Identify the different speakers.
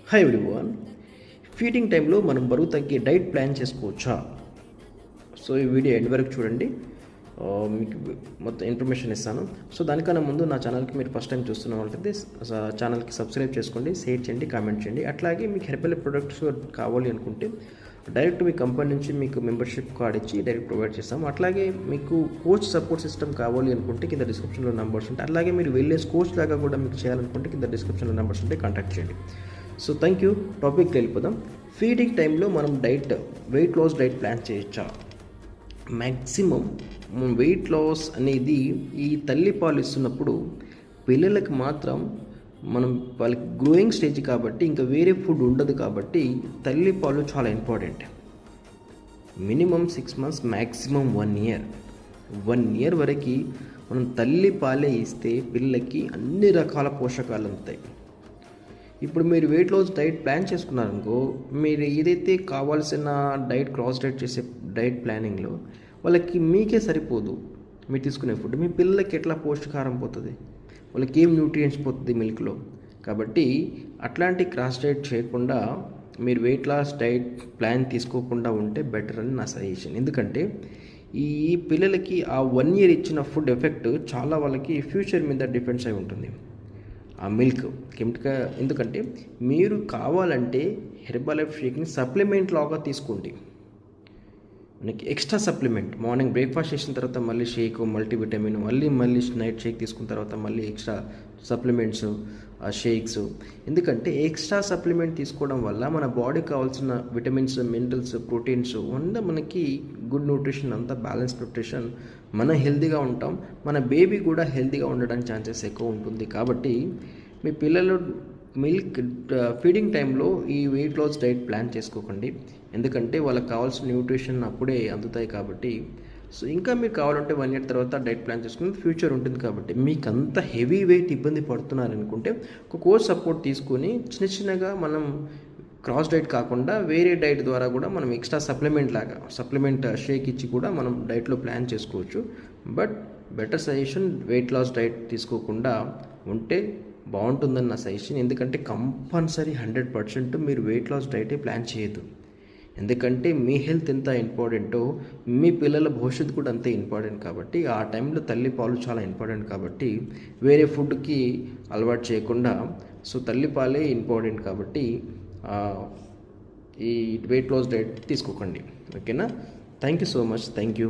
Speaker 1: Hi everyone. Feeding టైంలో మనం బరువు తగ్గే డైట్ ప్లాన్ చేసుకోవచ్చా? సో ఈ వీడియో ఎండ్ వరకు చూడండి. మీకు మొత్తం ఇన్ఫర్మేషన్ ఇస్తాను. సో దానికన్నా ముందు నా ఛానల్కి మీరు ఫస్ట్ టైం చూస్తున్న వాళ్ళైతే ఛానల్కి సబ్స్క్రైబ్ చేసుకోండి, షేర్ చేయండి, కామెంట్ చేయండి. అట్లాగే మీకు హెర్బల్ ప్రొడక్ట్స్ కావాలి అనుకుంటే డైరెక్ట్ మీ కంపెనీ నుంచి మీకు మెంబర్షిప్ కార్డ్ ఇచ్చి డైరెక్ట్ ప్రొవైడ్ చేస్తాము. అట్లాగే మీకు కోచ్ సపోర్ట్ సిస్టమ్ కావాలి అనుకుంటే కింద డిస్క్రిప్షన్లో నెంబర్స్ ఉంటాయి. అలాగే మీరు వెళ్ళే కోచ్ లాగా కూడా మీకు చేయాలనుకుంటే కింద డిస్క్రిప్షన్లో నెంబర్స్ ఉంటే కాంటాక్ట్ చేయండి. So thank you. టాపిక్కి వెళ్ళిపోదాం. ఫీడింగ్ టైంలో మనం వెయిట్ లాస్ డైట్ ప్లాన్ చేయొచ్చా? మ్యాక్సిమం వెయిట్ లాస్ అనేది ఈ తల్లి పాలు ఇస్తున్నప్పుడు పిల్లలకి మాత్రం వాళ్ళకి గ్రోయింగ్ స్టేజ్ కాబట్టి ఇంకా వేరే ఫుడ్ ఉండదు కాబట్టి తల్లి పాలు చాలా important. Minimum 6 months, maximum 1 year వరకు మనం తల్లి పాలే ఇస్తే పిల్లలకి అన్ని రకాల పోషకాలు అందుతాయి. ఇప్పుడు మీరు వెయిట్ లాస్ డైట్ ప్లాన్ చేసుకున్నారనుకో, మీరు ఏదైతే కావాల్సిన క్రాస్ డైట్ చేసే డైట్ ప్లానింగ్లో వాళ్ళకి మీకే సరిపోదు. మీరు తీసుకునే ఫుడ్ మీ పిల్లలకి ఎట్లా పౌష్టికాహారం పోతుంది, వాళ్ళకి ఏం న్యూట్రియంట్స్ పోతుంది మిల్క్లో. కాబట్టి అట్లాంటి క్రాస్ డైట్ చేయకుండా మీరు వెయిట్ లాస్ డైట్ ప్లాన్ తీసుకోకుండా ఉంటే బెటర్ అని నా సజెషన్. ఎందుకంటే ఈ పిల్లలకి ఆ 1 year ఇచ్చిన ఫుడ్ ఎఫెక్ట్ చాలా వాళ్ళకి ఫ్యూచర్ మీద డిపెండ్స్ అయి ఉంటుంది. ఆ మిల్క్ ఎందుకంటే మీరు కావాలంటే హెర్బల్ లైఫ్ షేక్ని సప్లిమెంట్ లాగా తీసుకోండి. మనకి ఎక్స్ట్రా సప్లిమెంట్, మార్నింగ్ బ్రేక్ఫాస్ట్ చేసిన తర్వాత మళ్ళీ షేక్, మల్టీవిటమిన్, మళ్ళీ నైట్ షేక్ తీసుకున్న తర్వాత మళ్ళీ ఎక్స్ట్రా సప్లిమెంట్స్, షేక్స్. ఎందుకంటే ఎక్స్ట్రా సప్లిమెంట్ తీసుకోవడం వల్ల మన బాడీకి కావాల్సిన విటమిన్స్, మినరల్స్, ప్రోటీన్స్ మనకి గుడ్ న్యూట్రిషన్ అంతా బ్యాలెన్స్ న్యూట్రిషన్, మనం హెల్తీగా ఉంటాం, మన బేబీ కూడా హెల్తీగా ఉండడానికి ఛాన్సెస్ ఎక్కువ ఉంటుంది. కాబట్టి మీ పిల్లలు ఫీడింగ్ టైంలో ఈ వెయిట్ లాస్ డైట్ ప్లాన్ చేసుకోకండి. ఎందుకంటే వాళ్ళకి కావాల్సిన న్యూట్రిషన్ అప్పుడే అందుతాయి కాబట్టి. సో ఇంకా మీకు కావాలంటే 1 year తర్వాత డైట్ ప్లాన్ చేసుకుని ఫ్యూచర్ ఉంటుంది. కాబట్టి మీకు అంత హెవీ వెయిట్ ఇబ్బంది పడుతున్నారనుకుంటే ఒక కోచ్ సపోర్ట్ తీసుకొని చిన్నగా మనం క్రాస్ డైట్ కాకుండా వేరే డైట్ ద్వారా కూడా మనం ఎక్స్ట్రా సప్లిమెంట్ షేక్ ఇచ్చి కూడా మనం డైట్లో ప్లాన్ చేసుకోవచ్చు. But better suggestion weight loss diet తీసుకోకుండా ఉంటే బాగుంటుందని నా సజెషన్. ఎందుకంటే కంపల్సరీ 100% మీరు వెయిట్ లాస్ డైటే ప్లాన్ చేయొద్దు. ఎందుకంటే మీ హెల్త్ ఎంత ఇంపార్టెంటో మీ పిల్లల భవిష్యత్తు కూడా అంతే ఇంపార్టెంట్. కాబట్టి ఆ టైంలో తల్లి పాలు చాలా ఇంపార్టెంట్. కాబట్టి వేరే ఫుడ్కి అలవాటు చేయకుండా సో తల్లి పాలే ఇంపార్టెంట్. కాబట్టి ఈ వెయిట్ లాస్ డైట్ తీసుకోకండి. ఓకేనా? Thank you so much. Thank you.